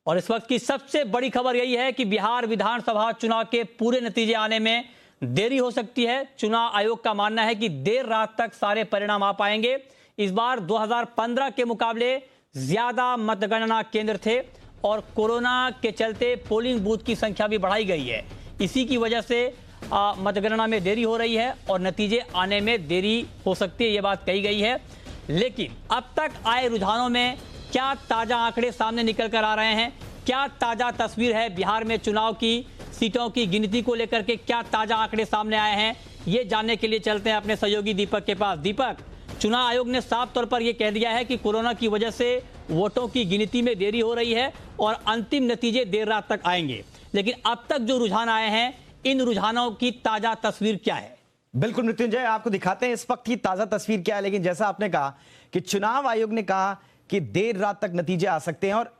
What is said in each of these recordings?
और इस वक्त की सबसे बड़ी खबर यही है कि बिहार विधानसभा चुनाव के पूरे नतीजे आने में देरी हो सकती है। चुनाव आयोग का मानना है कि देर रात तक सारे परिणाम आ पाएंगे। इस बार 2015 के मुकाबले ज्यादा मतगणना केंद्र थे और कोरोना के चलते पोलिंग बूथ की संख्या भी बढ़ाई गई है। इसी की वजह से मतगणना में देरी हो रही है और नतीजे आने में देरी हो सकती है, ये बात कही गई है। लेकिन अब तक आए रुझानों में क्या ताजा आंकड़े सामने निकल कर आ रहे हैं, क्या ताजा तस्वीर है बिहार में चुनाव की सीटों की गिनती को लेकर के, क्या ताजा आंकड़े सामने आए हैं, ये जानने के लिए चलते हैं अपने सहयोगी दीपक के पास। दीपक, चुनाव आयोग ने साफ तौर पर यह कह दिया है कि कोरोना की वजह से वोटों की गिनती में देरी हो रही है और अंतिम नतीजे देर रात तक आएंगे, लेकिन अब तक जो रुझान आए हैं, इन रुझानों की ताजा तस्वीर क्या है? बिल्कुल मृत्युंजय, आपको दिखाते हैं इस वक्त की ताजा तस्वीर क्या है। लेकिन जैसा आपने कहा कि चुनाव आयोग ने कहा कि देर रात तक नतीजे आ सकते हैं और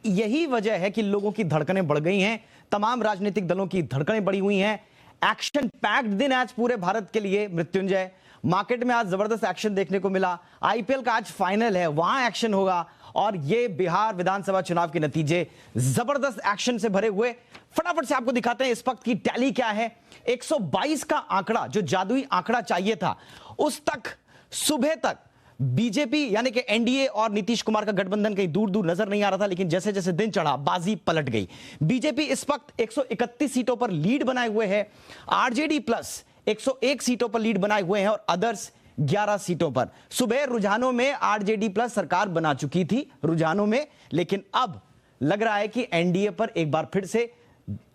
यही वजह है कि लोगों की धड़कनें बढ़ गई हैं, तमाम राजनीतिक दलों की धड़कनें बढ़ी हुई हैं। एक्शन पैक्ड दिन आज पूरे भारत के लिए मृत्युंजय। मार्केट में आज जबरदस्त एक्शन देखने को मिला। आईपीएल का आज फाइनल है, वहां एक्शन होगा और ये बिहार विधानसभा चुनाव के नतीजे जबरदस्त एक्शन से भरे हुए। फटाफट से आपको दिखाते हैं इस वक्त की टैली क्या है। 122 का आंकड़ा, जो जादुई आंकड़ा चाहिए था, उस तक सुबह तक बीजेपी यानी कि एनडीए और नीतीश कुमार का गठबंधन कहीं दूर दूर नजर नहीं आ रहा था। लेकिन जैसे जैसे दिन चढ़ा, बाजी पलट गई। बीजेपी इस वक्त 131 सीटों पर लीड बनाए हुए है, आरजेडी प्लस 101 सीटों पर लीड बनाए हुए हैं और अदर्स 11 सीटों पर। सुबह रुझानों में आरजेडी प्लस सरकार बना चुकी थी रुझानों में, लेकिन अब लग रहा है कि एनडीए पर एक बार फिर से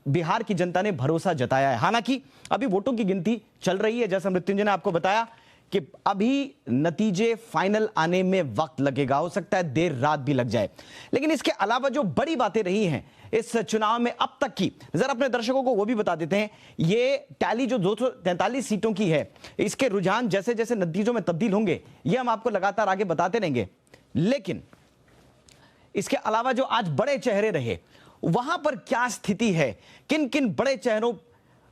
बिहार की जनता ने भरोसा जताया है। हालांकि अभी वोटों की गिनती चल रही है, जैसा मृत्युंजय ने आपको बताया कि अभी नतीजे फाइनल आने में वक्त लगेगा, हो सकता है देर रात भी लग जाए। लेकिन इसके अलावा जो बड़ी बातें रही हैं इस चुनाव में अब तक की, जरा अपने दर्शकों को वो भी बता देते हैं। ये टैली जो 243 सीटों की है, इसके रुझान जैसे जैसे नतीजों में तब्दील होंगे, ये हम आपको लगातार आगे बताते रहेंगे। लेकिन इसके अलावा जो आज बड़े चेहरे रहे, वहां पर क्या स्थिति है, किन किन बड़े चेहरों,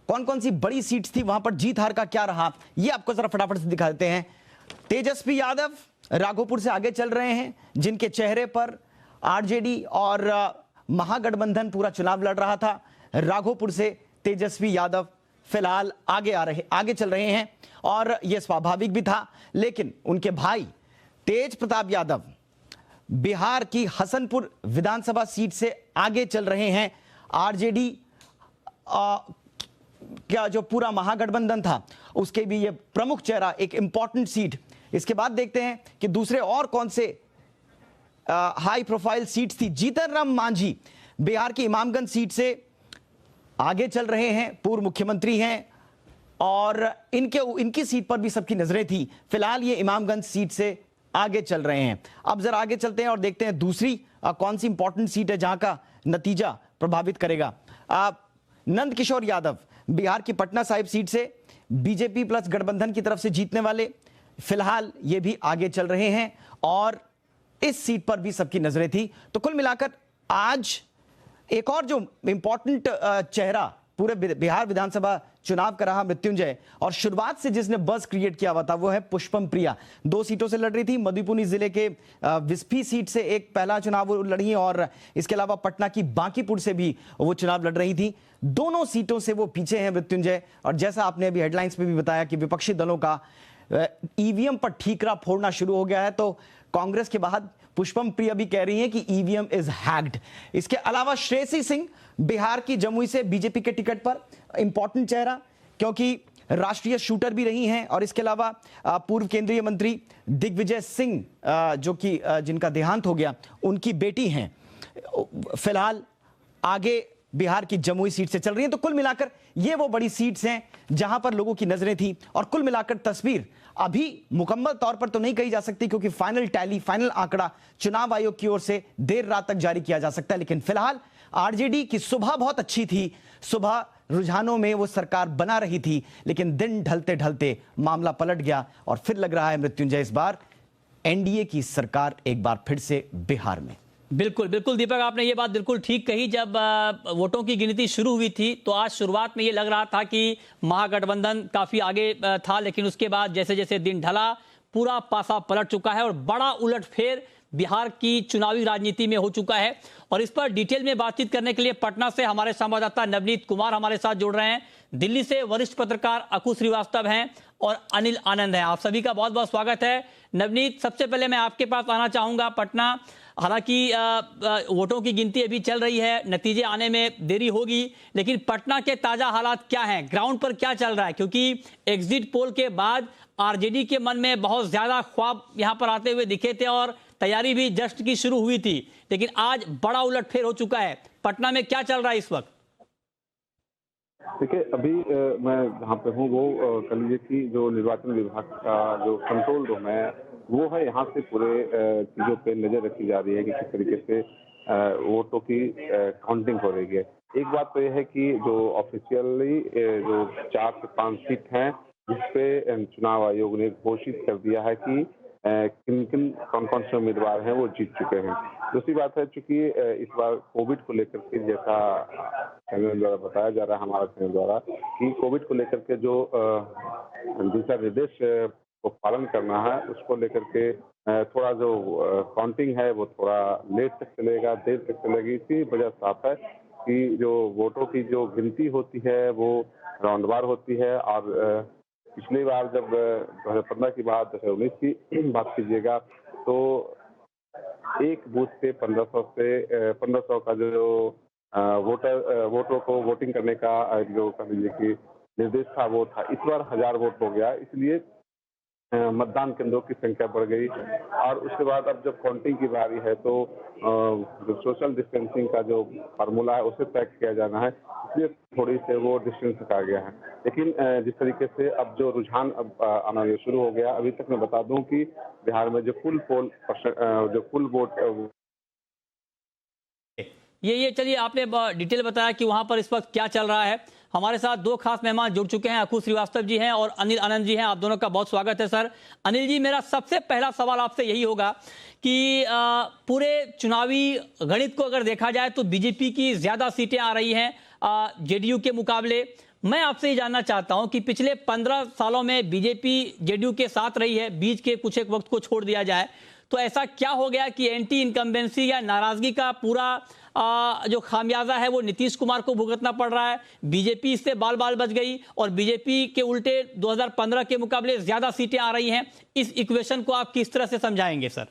कौन कौन सी बड़ी सीट्स थी, वहां पर जीत हार का क्या रहा, ये आपको जरा फटाफट से दिखा देते हैं। तेजस्वी यादव राघोपुर से आगे चल रहे हैं, जिनके चेहरे पर आरजेडी और महागठबंधन पूरा चुनाव लड़ रहा था। राघोपुर से तेजस्वी यादव फिलहाल आगे चल रहे हैं और यह स्वाभाविक भी था। लेकिन उनके भाई तेज प्रताप यादव बिहार की हसनपुर विधानसभा सीट से आगे चल रहे हैं। आरजेडी क्या जो पूरा महागठबंधन था, उसके भी ये प्रमुख चेहरा, एक इंपॉर्टेंट सीट। इसके बाद देखते हैं कि दूसरे और कौन से हाई प्रोफाइल सीट्स थी। जीतन राम मांझी बिहार की इमामगंज सीट से आगे चल रहे हैं, पूर्व मुख्यमंत्री हैं और इनकी सीट पर भी सबकी नजरें थी। फिलहाल ये इमामगंज सीट से आगे चल रहे हैं। अब जरा आगे चलते हैं और देखते हैं दूसरी कौन सी इंपॉर्टेंट सीट है जहां का नतीजा प्रभावित करेगा। नंद किशोर यादव बिहार की पटना साहिब सीट से बीजेपी प्लस गठबंधन की तरफ से जीतने वाले, फिलहाल ये भी आगे चल रहे हैं और इस सीट पर भी सबकी नजरें थी। तो कुल मिलाकर आज एक और जो इंपॉर्टेंट चेहरा पूरे बिहार विधानसभा चुनाव का रहा मृत्युंजय, और शुरुआत से जिसने बज़ क्रिएट किया हुआ था वो है पुष्पम प्रिया। 2 सीटों से लड़ रही थी। मधुबनी जिले के विस्फी सीट से एक पहला चुनाव वो लड़ी और इसके अलावा पटना की बांकीपुर से भी वो चुनाव लड़ रही थी। दोनों सीटों से वो पीछे हैं मृत्युंजय। और जैसा आपने अभी हेडलाइंस में भी बताया कि विपक्षी दलों का ईवीएम पर ठीकरा फोड़ना शुरू हो गया है, तो कांग्रेस के बाद पुष्पम प्रिया भी कह रही हैं कि ईवीएम इज हैक्ड। इसके अलावा श्रेयसी सिंह बिहार की जमुई से बीजेपी के टिकट पर इंपॉर्टेंट चेहरा, क्योंकि राष्ट्रीय शूटर भी रही हैं और इसके अलावा पूर्व केंद्रीय मंत्री दिग्विजय सिंह जो कि जिनका देहांत हो गया, उनकी बेटी हैं, फिलहाल आगे बिहार की जमुई सीट से चल रही है। तो कुल मिलाकर ये वो बड़ी सीट्स हैं जहां पर लोगों की नजरें थी और कुल मिलाकर तस्वीर अभी मुकम्मल तौर पर तो नहीं कही जा सकती, क्योंकि फाइनल टैली, फाइनल आंकड़ा चुनाव आयोग की ओर से देर रात तक जारी किया जा सकता है। लेकिन फिलहाल आरजेडी की सुबह बहुत अच्छी थी, सुबह रुझानों में वो सरकार बना रही थी, लेकिन दिन ढलते ढलते मामला पलट गया और फिर लग रहा है मृत्युंजय इस बार एनडीए की सरकार एक बार फिर से बिहार में। बिल्कुल बिल्कुल दीपक, आपने ये बात बिल्कुल ठीक कही। जब वोटों की गिनती शुरू हुई थी तो आज शुरुआत में ये लग रहा था कि महागठबंधन काफी आगे था, लेकिन उसके बाद जैसे जैसे दिन ढला पूरा पासा पलट चुका है और बड़ा उलटफेर बिहार की चुनावी राजनीति में हो चुका है। और इस पर डिटेल में बातचीत करने के लिए पटना से हमारे संवाददाता नवनीत कुमार हमारे साथ जुड़ रहे हैं। दिल्ली से वरिष्ठ पत्रकार अकु श्रीवास्तव हैं और अनिल आनंद हैं। आप सभी का बहुत बहुत स्वागत है। नवनीत, सबसे पहले मैं आपके पास आना चाहूंगा। पटना, हालांकि वोटों की गिनती अभी चल रही है, नतीजे आने में देरी होगी, लेकिन पटना के ताजा हालात क्या हैं, ग्राउंड पर क्या चल रहा है? क्योंकि एग्जिट पोल के बाद आरजेडी के मन में बहुत ज्यादा ख्वाब यहां पर आते हुए दिखे थे और तैयारी भी जस्ट की शुरू हुई थी, लेकिन आज बड़ा उलटफेर हो चुका है। पटना में क्या चल रहा है इस वक्त? देखिए, अभी मैं जहाँ पे हूँ वो कह लीजिए कि जो निर्वाचन विभाग का जो कंट्रोल रूम है वो है। यहाँ से पूरे चीज़ों पे नजर रखी जा रही है कि किस तरीके से वोटों की काउंटिंग हो रही है। एक बात तो यह है कि जो ऑफिशियली जो 4 से 5 सीट हैं जिसपे चुनाव आयोग ने घोषित कर दिया है कि कौन कौन से उम्मीदवार हैं वो जीत चुके हैं। दूसरी बात है, चूंकि इस बार कोविड को लेकर के जैसा चैनल द्वारा बताया जा रहा है, हमारा चैनल द्वारा, कि कोविड को लेकर के जो दिशा निर्देश को पालन करना है उसको लेकर के थोड़ा जो काउंटिंग है वो थोड़ा लेट तक चलेगा, देर तक चलेगी। इसी वजह साफ है कि जो वोटों की जो गिनती होती है वो राउंडवार होती है। और पिछली बार जब 2015 की बात, 2019 की बात कीजिएगा तो एक बूथ पे 1500 का जो वोटरों को वोटिंग करने का जो कह लीजिए कि निर्देश था वो था। इस बार 1000 वोट हो गया, इसलिए मतदान केंद्रों की संख्या बढ़ गई। और उसके बाद अब जब काउंटिंग की बारी है तो जो सोशल डिस्टेंसिंग का जो फार्मूला है उसे तय किया जाना है, इसलिए थोड़ी से वो डिस्टेंस रखा गया है। लेकिन जिस तरीके से अब जो रुझान अब आना शुरू हो गया, अभी तक मैं बता दूं कि बिहार में जो कुल वोट ये चलिए, आपने डिटेल बताया कि वहां पर इस वक्त क्या चल रहा है। हमारे साथ दो खास मेहमान जुड़ चुके हैं, अकु श्रीवास्तव जी हैं और अनिल आनंद जी हैं। आप दोनों का बहुत स्वागत है सर। अनिल जी, मेरा सबसे पहला सवाल आपसे यही होगा कि पूरे चुनावी गणित को अगर देखा जाए तो बीजेपी की ज्यादा सीटें आ रही हैं जेडीयू के मुकाबले। मैं आपसे ये जानना चाहता हूं कि पिछले 15 सालों में बीजेपी जेडीयू के साथ रही है, बीच के कुछ एक वक्त को छोड़ दिया जाए तो ऐसा क्या हो गया कि एंटी इनकम्बेंसी या नाराजगी का पूरा जो खामियाजा है वो नीतीश कुमार को भुगतना पड़ रहा है? बीजेपी इससे बाल बाल बच गई और बीजेपी के उल्टे 2015 के मुकाबले ज्यादा सीटें आ रही हैं। इस इक्वेशन को आप किस तरह से समझाएंगे सर?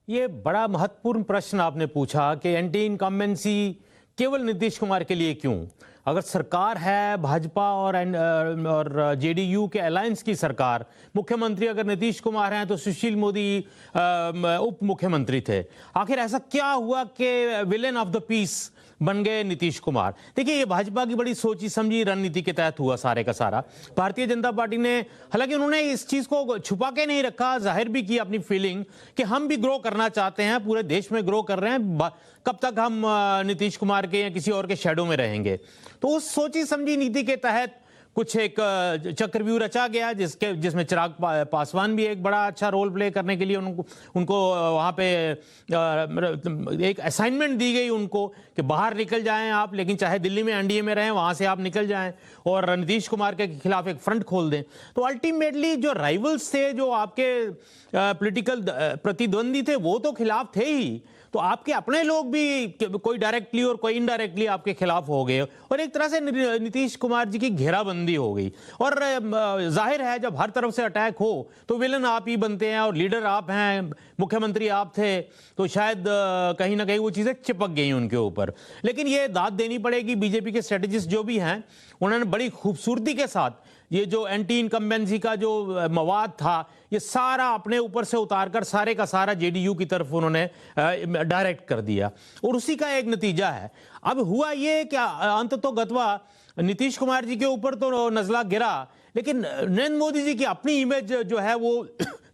ये बड़ा महत्वपूर्ण प्रश्न आपने पूछा कि एंटी इनकम्बेंसी केवल नीतीश कुमार के लिए क्यों? अगर सरकार है भाजपा और जेडीयू के अलायंस की सरकार, मुख्यमंत्री अगर नीतीश कुमार हैं तो सुशील मोदी उप मुख्यमंत्री थे, आखिर ऐसा क्या हुआ कि विलेन ऑफ द पीस बन गए नीतीश कुमार? देखिए, ये भाजपा की बड़ी सोची समझी रणनीति के तहत हुआ सारे का सारा। भारतीय जनता पार्टी ने, हालांकि उन्होंने इस चीज को छुपा के नहीं रखा, जाहिर भी की अपनी फीलिंग कि हम भी ग्रो करना चाहते हैं, पूरे देश में ग्रो कर रहे हैं, कब तक हम नीतीश कुमार के या किसी और के शैडो में रहेंगे। तो उस सोची समझी नीति के तहत कुछ एक चक्रव्यूह रचा गया जिसमें चिराग पासवान भी एक बड़ा अच्छा रोल प्ले करने के लिए उनको वहाँ पे एक असाइनमेंट दी गई उनको कि बाहर निकल जाएं आप, लेकिन चाहे दिल्ली में एनडीए में रहें, वहाँ से आप निकल जाएं और नीतीश कुमार के खिलाफ एक फ्रंट खोल दें। तो अल्टीमेटली जो राइवल्स थे, जो आपके पॉलिटिकल प्रतिद्वंदी थे, वो तो खिलाफ थे ही, तो आपके अपने लोग भी कोई डायरेक्टली और कोई इनडायरेक्टली आपके खिलाफ हो गए और एक तरह से नीतीश कुमार जी की घेराबंदी हो गई। और जाहिर है जब हर तरफ से अटैक हो तो विलन आप ही बनते हैं और लीडर आप हैं, मुख्यमंत्री आप थे, तो शायद कहीं ना कहीं वो चीज़ें चिपक गई उनके ऊपर। लेकिन ये दाद देनी पड़ेगी बीजेपी के स्ट्रेटेजिस्ट जो भी हैं, उन्होंने बड़ी खूबसूरती के साथ ये जो एंटी इनकम्बेंसी का जो मवाद था ये सारा अपने ऊपर से उतारकर सारे का सारा जेडीयू की तरफ उन्होंने डायरेक्ट कर दिया और उसी का एक नतीजा है। अब हुआ ये कि अंततोगत्वा नीतीश कुमार जी के ऊपर तो नजला गिरा, लेकिन नरेंद्र मोदी जी की अपनी इमेज जो है वो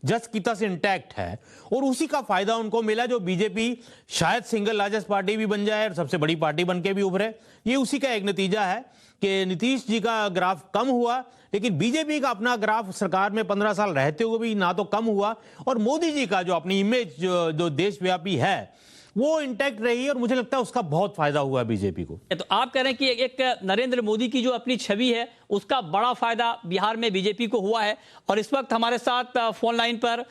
जस की तस इंटैक्ट है और उसी का फायदा उनको मिला, जो बीजेपी शायद सिंगल लार्जेस्ट पार्टी भी बन जाए और सबसे बड़ी पार्टी बन के भी उभरे। ये उसी का एक नतीजा है कि नीतीश जी का ग्राफ कम हुआ, लेकिन बीजेपी का अपना ग्राफ सरकार में 15 साल रहते हुए भी ना तो कम हुआ और मोदी जी का जो अपनी इमेज जो देशव्यापी है वो इंटैक्ट रही और मुझे लगता है उसका बहुत फायदा हुआ बीजेपी को। तो आप कह रहे हैं कि एक नरेंद्र मोदी की जो अपनी छवि है उसका बड़ा फायदा बिहार में बीजेपी को हुआ है। और इस वक्त हमारे साथ फोन लाइन पर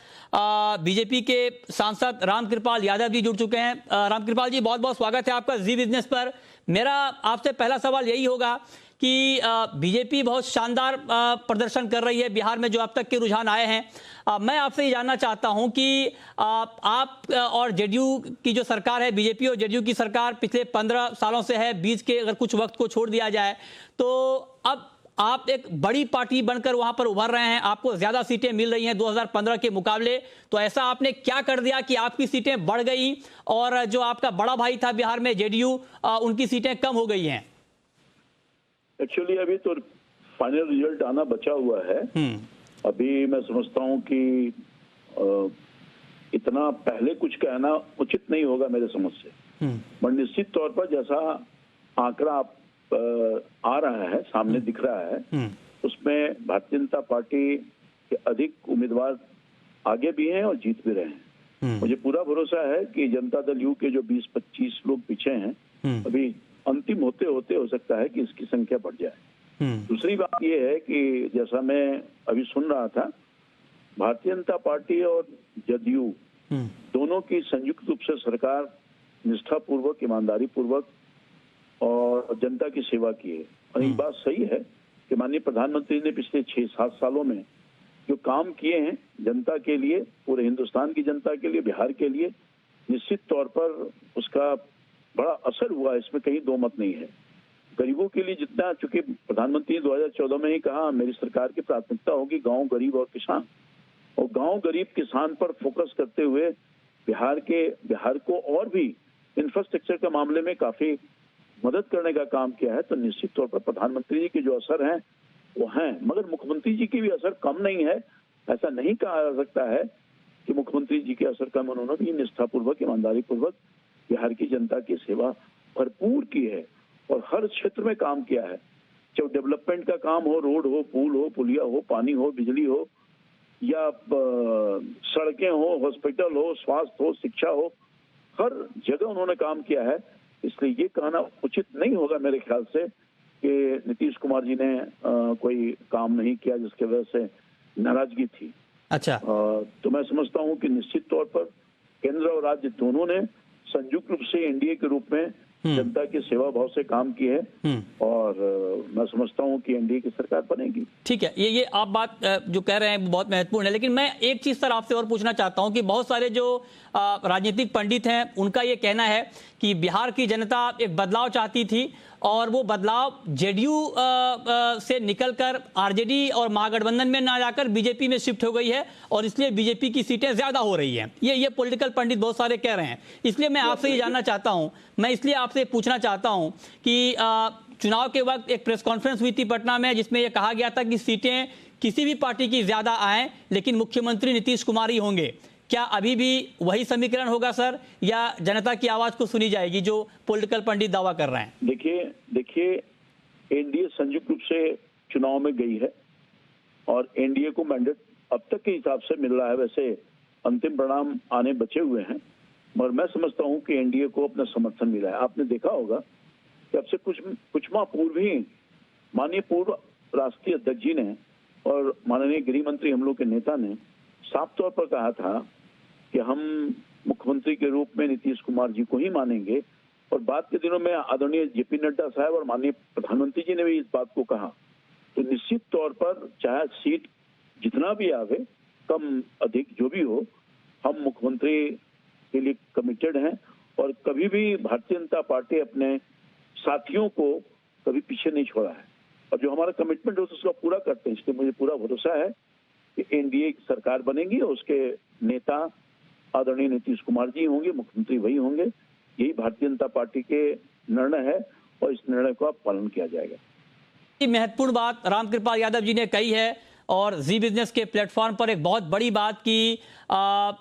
बीजेपी के सांसद रामकृपाल यादव जी जुड़ चुके हैं। रामकृपाल जी, बहुत बहुत स्वागत है आपका जी बिजनेस पर। मेरा आपसे पहला सवाल यही होगा कि बीजेपी बहुत शानदार प्रदर्शन कर रही है बिहार में, जो अब तक के रुझान आए हैं। मैं आपसे ये जानना चाहता हूं कि आप और जेडीयू की जो सरकार है, बीजेपी और जेडीयू की सरकार पिछले 15 सालों से है, बीच के अगर कुछ वक्त को छोड़ दिया जाए तो अब आप एक बड़ी पार्टी बनकर वहां पर उभर रहे हैं, आपको ज्यादा सीटें मिल रही हैं 2015 के मुकाबले। तो ऐसा आपने क्या कर दिया कि आपकी सीटें बढ़ गई और जो आपका बड़ा भाई था बिहार में जेडीयू, उनकी सीटें कम हो गई हैं? एक्चुअली अभी तो फाइनल रिजल्ट आना बचा हुआ है। अभी मैं समझता हूं कि इतना पहले कुछ कहना उचित नहीं होगा मेरे समझ से। पर निश्चित तौर पर जैसा आंकड़ा आ रहा है, सामने दिख रहा है, उसमें भारतीय जनता पार्टी के अधिक उम्मीदवार आगे भी हैं और जीत भी रहे हैं। मुझे पूरा भरोसा है कि जनता दल यू के जो 20-25 लोग पीछे हैं, अभी अंतिम होते होते हो सकता है कि इसकी संख्या बढ़ जाए। दूसरी बात यह है कि जैसा मैं अभी सुन रहा था, भारतीय जनता पार्टी और जदयू दोनों की संयुक्त रूप से सरकार निष्ठापूर्वक, ईमानदारी पूर्वक और जनता की सेवा की है। और एक बात सही है कि माननीय प्रधानमंत्री ने पिछले 6-7 सालों में जो काम किए हैं जनता के लिए, पूरे हिंदुस्तान की जनता के लिए, बिहार के लिए, निश्चित तौर पर उसका बड़ा असर हुआ, इसमें कहीं दो मत नहीं है। गरीबों के लिए जितना, चूंकि प्रधानमंत्री ने 2014 में ही कहा मेरी सरकार की प्राथमिकता होगी गांव, गरीब और किसान, और गांव, गरीब, किसान पर फोकस करते हुए बिहार को और भी इंफ्रास्ट्रक्चर के मामले में काफी मदद करने का काम किया है। तो निश्चित तौर पर प्रधानमंत्री जी के जो असर हैं वो हैं, मगर मुख्यमंत्री जी की भी असर कम नहीं है। ऐसा नहीं कहा जा सकता है कि मुख्यमंत्री जी के असर कम, उन्होंने भी निष्ठापूर्वक, ईमानदारी पूर्वक बिहार की जनता की सेवा भरपूर की है और हर क्षेत्र में काम किया है। चाहे डेवलपमेंट का काम हो, रोड हो, पुल हो, पुलिया हो, पानी हो, बिजली हो, या सड़कें हो, हॉस्पिटल हो, स्वास्थ्य हो, शिक्षा हो, हर जगह उन्होंने काम किया है। इसलिए ये कहना उचित नहीं होगा मेरे ख्याल से कि नीतीश कुमार जी ने कोई काम नहीं किया जिसकी वजह से नाराजगी थी। अच्छा, तो मैं समझता हूं कि निश्चित तौर पर केंद्र और राज्य दोनों ने संयुक्त रूप से एनडीए के रूप में जनता की सेवा भाव से काम की है और मैं समझता हूं कि एनडीए की सरकार बनेगी। ठीक है, ये आप बात जो कह रहे हैं बहुत महत्वपूर्ण है। लेकिन मैं एक चीज सर आपसे और पूछना चाहता हूं कि बहुत सारे जो राजनीतिक पंडित हैं उनका ये कहना है कि बिहार की जनता एक बदलाव चाहती थी और वो बदलाव जेडीयू से निकलकर आरजेडी और महागठबंधन में ना जाकर बीजेपी में शिफ्ट हो गई है और इसलिए बीजेपी की सीटें ज्यादा हो रही हैं। ये पॉलिटिकल पंडित बहुत सारे कह रहे हैं। इसलिए मैं आपसे ये जानना चाहता हूं, मैं इसलिए आपसे पूछना चाहता हूं कि चुनाव के वक्त एक प्रेस कॉन्फ्रेंस हुई थी पटना में जिसमें यह कहा गया था कि सीटें किसी भी पार्टी की ज्यादा आए लेकिन मुख्यमंत्री नीतीश कुमार ही होंगे। क्या अभी भी वही समीकरण होगा सर, या जनता की आवाज को सुनी जाएगी जो पॉलिटिकल पंडित दावा कर रहे हैं? देखिए एनडीए संयुक्त रूप से चुनाव में गई है और एनडीए को मैंडेट अब तक के हिसाब से मिल रहा है। वैसे अंतिम परिणाम आने बचे हुए हैं, मगर मैं समझता हूं कि एनडीए को अपना समर्थन मिला है। आपने देखा होगा कि अब से कुछ माह पूर्व ही माननीय पूर्व राष्ट्रीय अध्यक्ष जी ने और माननीय गृह मंत्री हम लोग के नेता ने साफ तौर पर कहा था कि हम मुख्यमंत्री के रूप में नीतीश कुमार जी को ही मानेंगे, और बाद के दिनों में आदरणीय जेपी नड्डा साहब और माननीय प्रधानमंत्री जी ने भी इस बात को कहा। तो निश्चित तौर पर चाहे सीट जितना भी आवे, कम अधिक जो भी हो, हम मुख्यमंत्री के लिए कमिटेड हैं और कभी भी भारतीय जनता पार्टी अपने साथियों को कभी पीछे नहीं छोड़ा है और जो हमारा कमिटमेंट है उसको पूरा करते हैं। इसलिए मुझे पूरा भरोसा है कि एनडीए की सरकार बनेगी और उसके नेता आदरणीय नीतीश कुमार जी होंगे, मुख्यमंत्री वही होंगे। यही भारतीय जनता पार्टी के निर्णय है और इस निर्णय का पालन किया जाएगा। महत्वपूर्ण बात रामकृपाल यादव जी ने कही है और जी बिजनेस के प्लेटफॉर्म पर एक बहुत बड़ी बात की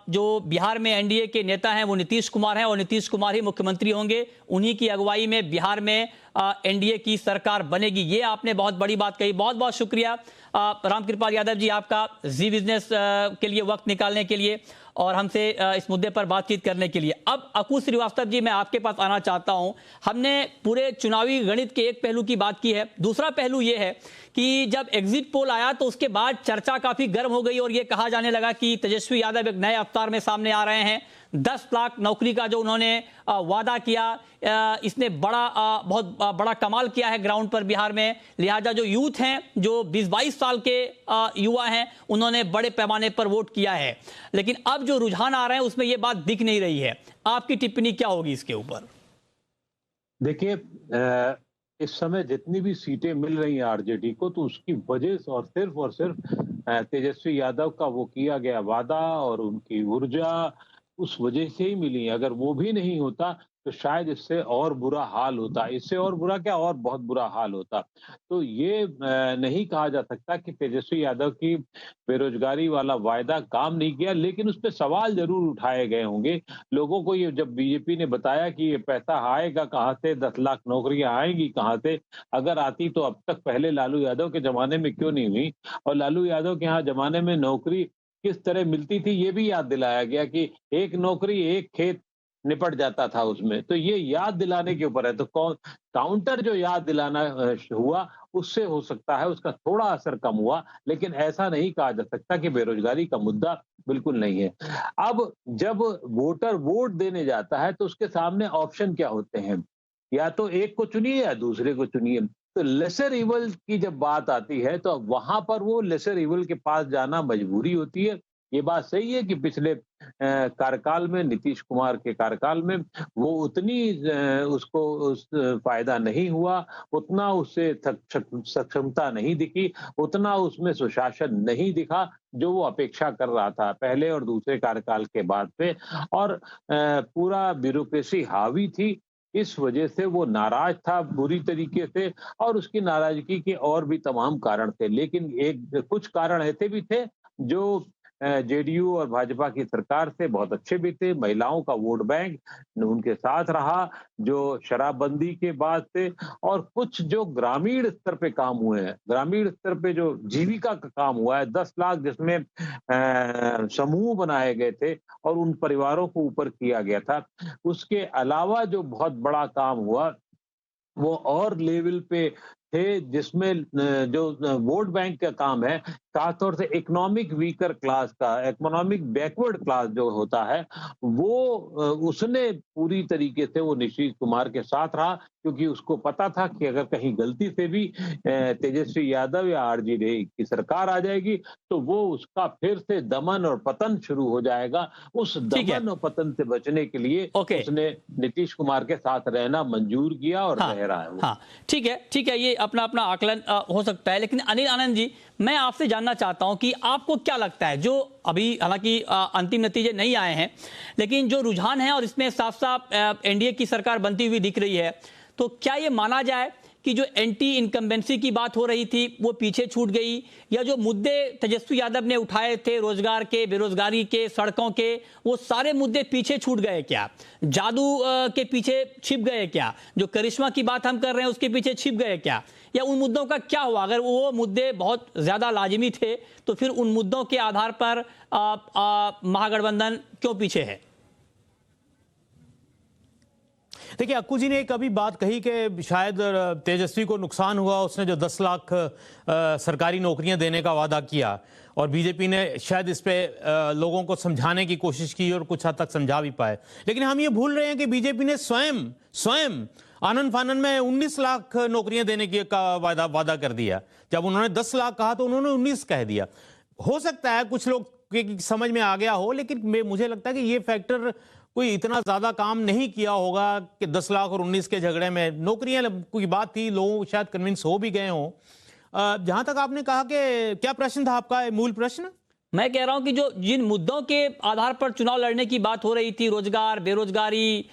जो बिहार में एनडीए के नेता हैं वो नीतीश कुमार हैं और नीतीश कुमार ही मुख्यमंत्री होंगे। उन्हीं की अगुवाई में बिहार में एनडीए की सरकार बनेगी। ये आपने बहुत बड़ी बात कही। बहुत बहुत शुक्रिया रामकृपाल यादव जी आपका जी बिजनेस के लिए वक्त निकालने के लिए। और हमसे इस मुद्दे पर बातचीत करने के लिए। अब अकू श्रीवास्तव जी, मैं आपके पास आना चाहता हूं। हमने पूरे चुनावी गणित के एक पहलू की बात की है, दूसरा पहलू यह है कि जब एग्जिट पोल आया तो उसके बाद चर्चा काफी गर्म हो गई और यह कहा जाने लगा कि तेजस्वी यादव एक नए अवतार में सामने आ रहे हैं। 10 लाख नौकरी का जो उन्होंने वादा किया, इसने बहुत बड़ा कमाल किया है ग्राउंड पर बिहार में। लिहाजा जो यूथ हैं, जो 20-22 साल के युवा हैं, उन्होंने बड़े पैमाने पर वोट किया है। लेकिन अब जो रुझान आ रहे हैं उसमें यह बात दिख नहीं रही है। आपकी टिप्पणी क्या होगी इसके ऊपर? देखिए, इस समय जितनी भी सीटें मिल रही हैं आरजेडी को, तो उसकी वजह और सिर्फ तेजस्वी यादव का वो किया गया वादा और उनकी ऊर्जा, उस वजह से ही मिली। अगर वो भी नहीं होता तो शायद इससे और बुरा हाल होता, इससे और बुरा क्या, और बहुत बुरा हाल होता। तो ये नहीं कहा जा सकता कि तेजस्वी यादव की बेरोजगारी वाला वायदा काम नहीं किया, लेकिन उस पर सवाल जरूर उठाए गए होंगे लोगों को। ये जब बीजेपी ने बताया कि ये पैसा आएगा कहाँ से, 10 लाख नौकरियां आएंगी कहाँ से, अगर आती तो अब तक पहले लालू यादव के जमाने में क्यों नहीं हुई, और लालू यादव के यहाँ जमाने में नौकरी किस तरह मिलती थी ये भी याद दिलाया गया कि एक नौकरी एक खेत निपट जाता था उसमें। तो ये याद दिलाने के ऊपर है। तो काउंटर जो याद दिलाना हुआ, उससे हो सकता है उसका थोड़ा असर कम हुआ, लेकिन ऐसा नहीं कहा जा सकता कि बेरोजगारी का मुद्दा बिल्कुल नहीं है। अब जब वोटर वोट देने जाता है तो उसके सामने ऑप्शन क्या होते हैं, या तो एक को चुनिए या दूसरे को चुनिए। तो लेसर इवल की जब बात आती है तो वहां पर वो लेसर इवल के पास जाना मजबूरी होती है। ये बात सही है कि पिछले कार्यकाल में, नीतीश कुमार के कार्यकाल में, वो उतनी उसको फायदा नहीं हुआ, उतना उससे सक्षमता नहीं दिखी, उतना उसमें सुशासन नहीं दिखा जो वो अपेक्षा कर रहा था पहले और दूसरे कार्यकाल के बाद पे। और पूरा ब्यूरोक्रेसी हावी थी, इस वजह से वो नाराज था बुरी तरीके से, और उसकी नाराजगी के और भी तमाम कारण थे। लेकिन कुछ कारण ऐसे भी थे जो जेडीयू और भाजपा की सरकार से बहुत अच्छे भी थे। महिलाओं का वोट बैंक उनके साथ रहा जो शराबबंदी के बाद से, और कुछ जो ग्रामीण स्तर पे काम हुए हैं, ग्रामीण स्तर पे जो जीविका का काम हुआ है, 10 लाख जिसमें समूह बनाए गए थे और उन परिवारों को ऊपर किया गया था। उसके अलावा जो बहुत बड़ा काम हुआ वो और लेवल पे थे, जिसमें जो वोट बैंक का काम है, खासतौर से इकोनॉमिक वीकर क्लास का, इकोनॉमिक बैकवर्ड क्लास जो होता है, वो उसने पूरी तरीके से वो नीतीश कुमार के साथ रहा, क्योंकि उसको पता था कि अगर कहीं गलती से भी तेजस्वी यादव या आरजेडी की सरकार आ जाएगी तो वो उसका फिर से दमन और पतन शुरू हो जाएगा। उस दमन और पतन से बचने के लिए उसने नीतीश कुमार के साथ रहना मंजूर किया और रह रहा है वो। हाँ, ठीक है, ये अपना अपना आकलन हो सकता है। लेकिन अनिल आनंद जी, मैं आपसे जानना चाहता हूं कि आपको क्या लगता है, जो अभी हालांकि अंतिम नतीजे नहीं आए हैं, लेकिन जो रुझान है और इसमें साफ साफ एनडीए की सरकार बनती हुई दिख रही है, तो क्या ये माना जाए कि जो एंटी इनकम्बेंसी की बात हो रही थी वो पीछे छूट गई, या जो मुद्दे तेजस्वी यादव ने उठाए थे रोजगार के, बेरोजगारी के, सड़कों के, वो सारे मुद्दे पीछे छूट गए क्या? जादू के पीछे छिप गए क्या? जो करिश्मा की बात हम कर रहे हैं उसके पीछे छिप गए क्या? या उन मुद्दों का क्या हुआ? अगर वो मुद्दे बहुत ज्यादा लाजिमी थे तो फिर उन मुद्दों के आधार पर महागठबंधन क्यों पीछे है? देखिए, अक्कू जी ने एक अभी बात कही कि शायद तेजस्वी को नुकसान हुआ, उसने जो 10 लाख सरकारी नौकरियां देने का वादा किया, और बीजेपी ने शायद इस पे लोगों को समझाने की कोशिश की और कुछ हद तक समझा भी पाए। लेकिन हम ये भूल रहे हैं कि बीजेपी ने स्वयं आनंद फानन में 19 लाख नौकरियां देने की का वादा कर दिया। जब उन्होंने 10 लाख कहा तो उन्होंने 19 कह दिया। हो सकता है कुछ लोग की समझ में आ गया हो, लेकिन मुझे लगता है कि ये फैक्टर कोई इतना ज्यादा काम नहीं किया होगा कि 10 लाख और 19 के झगड़े में नौकरियां कोई बात थी, लोग शायद कन्विंस हो भी गए हों। जहां तक आपने कहा कि क्या प्रश्न था आपका, मूल प्रश्न? मैं कह रहा हूं कि जो जिन मुद्दों के आधार पर चुनाव लड़ने की बात हो रही थी, रोजगार, बेरोजगारी,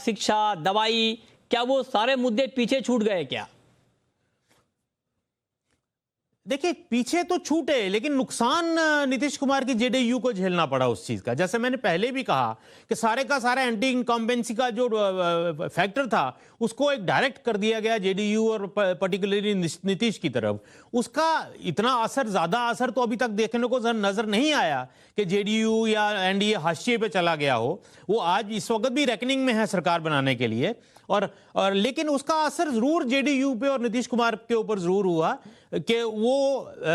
शिक्षा, दवाई, क्या वो सारे मुद्दे पीछे छूट गए क्या? देखिए, पीछे तो छूटे, लेकिन नुकसान नीतीश कुमार की जेडीयू को झेलना पड़ा उस चीज का। जैसे मैंने पहले भी कहा कि सारे का सारा एंटी इनकम्बेंसी का जो फैक्टर था उसको एक डायरेक्ट कर दिया गया जेडीयू और पर्टिकुलरली नीतीश की तरफ। उसका इतना असर, ज्यादा असर तो अभी तक देखने को नजर नहीं आया कि जेडीयू या एनडीए हाशिए पे चला गया हो। वो आज इस वक्त भी रेकनिंग में है सरकार बनाने के लिए, और लेकिन उसका असर जरूर जेडीयू पे और नीतीश कुमार के ऊपर जरूर हुआ कि वो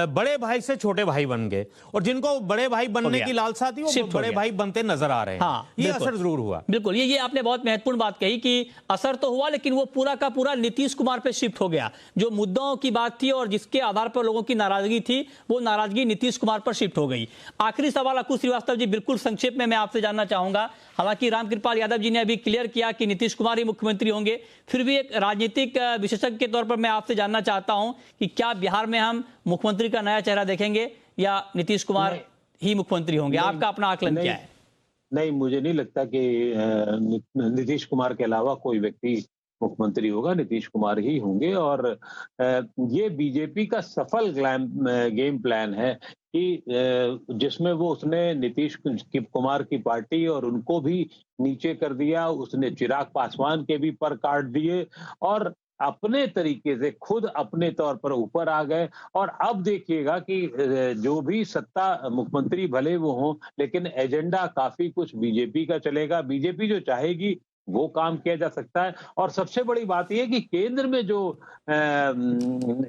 बड़े भाई से छोटे भाई बन गए, और जिनको बड़े भाई बनने की लालसा थी वो बड़े भाई बनते नजर आ रहे हैं। हाँ, ये असर जरूर हुआ। बिल्कुल, ये आपने बहुत महत्वपूर्ण बात कही कि असर तो हुआ, लेकिन वो पूरा का पूरा नीतीश कुमार पे शिफ्ट हो गया। जो मुद्दों की बात थी और जिसके आधार पर लोगों की नाराजगी थी, वो नाराजगी नीतीश कुमार पर शिफ्ट हो गई। आखिरी सवाल अकुल श्रीवास्तव जी, बिल्कुल संक्षेप में मैं आपसे जानना चाहूंगा। हालांकि रामकृपाल यादव जी ने अभी क्लियर किया कि नीतीश कुमार ही मुख्यमंत्री होंगे, फिर भी एक राजनीतिक विशेषज्ञ के तौर पर मैं आपसे जानना चाहता हूं कि क्या बिहार में हम मुख्यमंत्री का नया चेहरा देखेंगे या नीतीश कुमार ही मुख्यमंत्री होंगे? आपका अपना आकलन क्या है? नहीं, मुझे नहीं लगता कि नीतीश कुमार के अलावा कोई व्यक्ति मुख्यमंत्री होगा। नीतीश कुमार ही होंगे, और ये बीजेपी का सफल गेम प्लान है कि जिसमें वो उसने नीतीश कुमार की पार्टी और उनको भी नीचे कर दिया, उसने चिराग पासवान के भी पर काट दिए और अपने तरीके से खुद अपने तौर पर ऊपर आ गए। और अब देखिएगा कि जो भी सत्ता, मुख्यमंत्री भले वो हों, लेकिन एजेंडा काफी कुछ बीजेपी का चलेगा। बीजेपी जो चाहेगी वो काम किया जा सकता है। और सबसे बड़ी बात यह है कि केंद्र में जो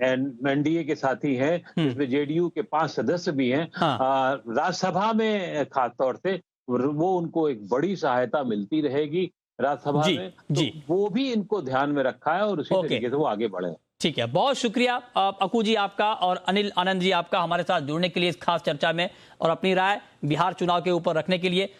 एनडीए के साथी हैं, जिसमें जेडीयू के 5 सदस्य भी हैं, राज्यसभा में खास तौर से वो उनको एक बड़ी सहायता मिलती रहेगी राज्यसभा में। तो वो भी इनको ध्यान में रखा है और उसी तरीके से वो आगे बढ़े। ठीक है, बहुत शुक्रिया अकू जी आपका और अनिल आनंद जी आपका हमारे साथ जुड़ने के लिए इस खास चर्चा में और अपनी राय बिहार चुनाव के ऊपर रखने के लिए।